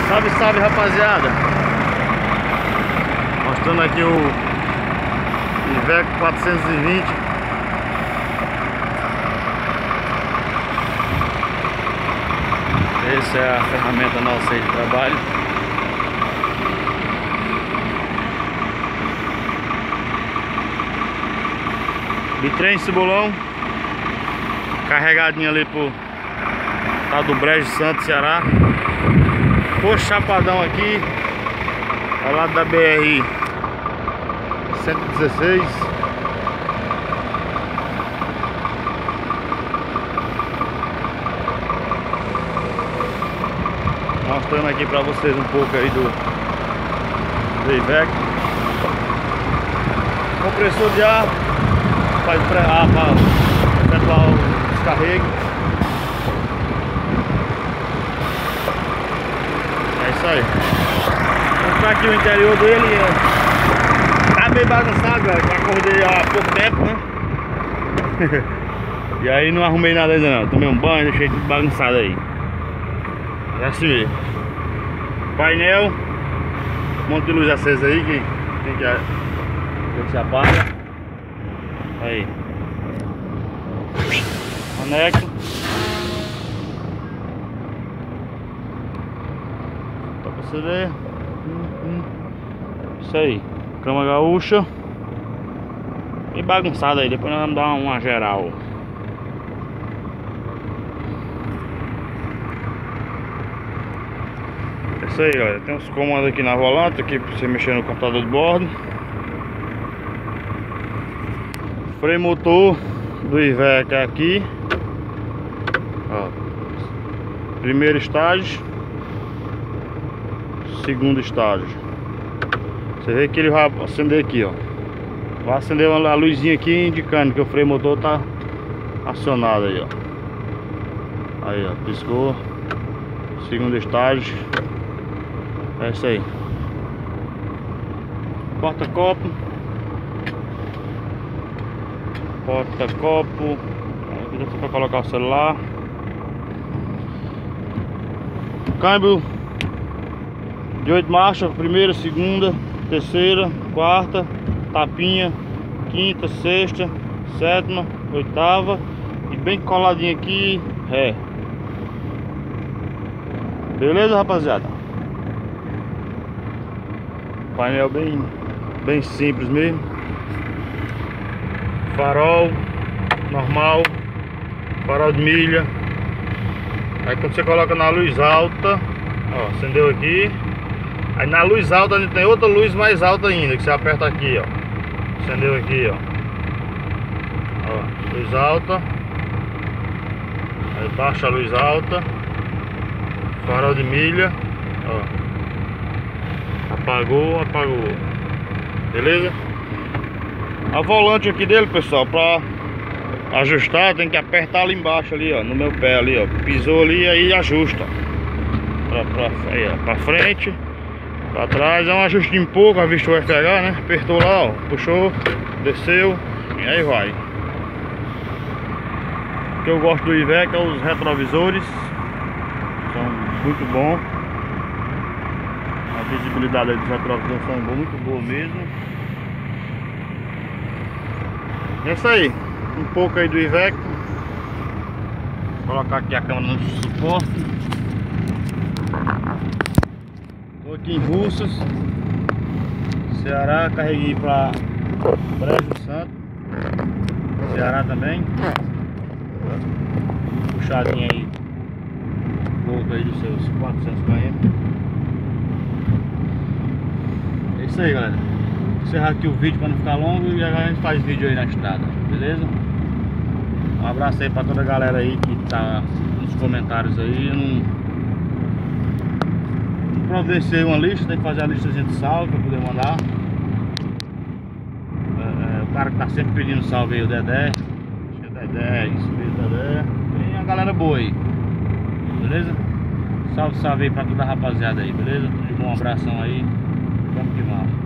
Salve, salve, rapaziada. Mostrando aqui o Iveco 420. Essa é a ferramenta nossa aí de trabalho. Bitrem Cebulão, carregadinho ali pro tá do Brejo Santo, Ceará. Posto Chapadão aqui, ao lado da BR 116. Mostrando aqui pra vocês um pouco aí do Iveco. Compressor de ar para efetuar o descarrego. É isso aí. Vou mostrar aqui o interior dele. Tá meio bagunçado, velho. Eu acordei há pouco tempo, né? E aí não arrumei nada ainda não. Tomei um banho, deixei tudo bagunçado aí. É assim mesmo. Painel, um monte de luz acesa aí que tem que ver se apaga. Aí. Maneco. Pra você ver. Isso aí. Cama gaúcha. E bagunçado aí. Depois nós vamos dar uma geral. É isso aí, galera. Tem uns comandos aqui na volante aqui pra você mexer no computador de bordo. Freio motor do Iveco aqui, ó. Primeiro estágio, segundo estágio. Você vê que ele vai acender aqui, ó. Vai acender a luzinha aqui indicando que o freio motor tá acionado aí, ó. Aí, ó, piscou. Segundo estágio. É isso aí. Porta-copo. Porta-copo. Aqui dá pra colocar o celular. Câmbio de 8 marchas. Primeira, segunda, terceira, quarta. Tapinha, quinta, sexta, sétima, oitava. E bem coladinho aqui, ré. Beleza, rapaziada? Painel bem simples mesmo. Farol normal, farol de milha. Aí quando você coloca na luz alta, ó, acendeu aqui. Aí na luz alta tem outra luz mais alta ainda, que você aperta aqui, ó. Acendeu aqui, ó. Ó, luz alta. Aí baixa a luz alta. Farol de milha, ó. Apagou. Beleza? A volante aqui dele, pessoal, pra ajustar tem que apertar ali embaixo ali, ó, no meu pé ali, ó. Pisou ali, aí ajusta. Aí, ó, pra frente, pra trás, é um ajustinho pouco, a vista vai pegar, né? Apertou lá, ó, puxou, desceu, e aí vai. O que eu gosto do Iveco é os retrovisores. São muito bons. A visibilidade dos retrovisores são muito boa mesmo. É isso aí, um pouco aí do Iveco. Vou colocar aqui a câmera no suporte. Estou aqui em Russas, Ceará. Carreguei para Brejo Santo, Ceará também. Puxadinha aí, volta aí dos seus 400 km. É isso aí, galera. Vou encerrar aqui o vídeo para não ficar longo e agora a gente faz vídeo aí na estrada, beleza? Um abraço aí para toda a galera aí que tá nos comentários aí. Eu não providenciei uma lista, tem que fazer a listazinha de salve para poder mandar. O cara que tá sempre pedindo salve aí, o Dedé. Acho que é Dedé, isso mesmo, Dedé. Tem a galera boa aí, beleza? Salve aí para toda a rapaziada aí, beleza? Tudo de bom, um abração aí. Vamos que vamos.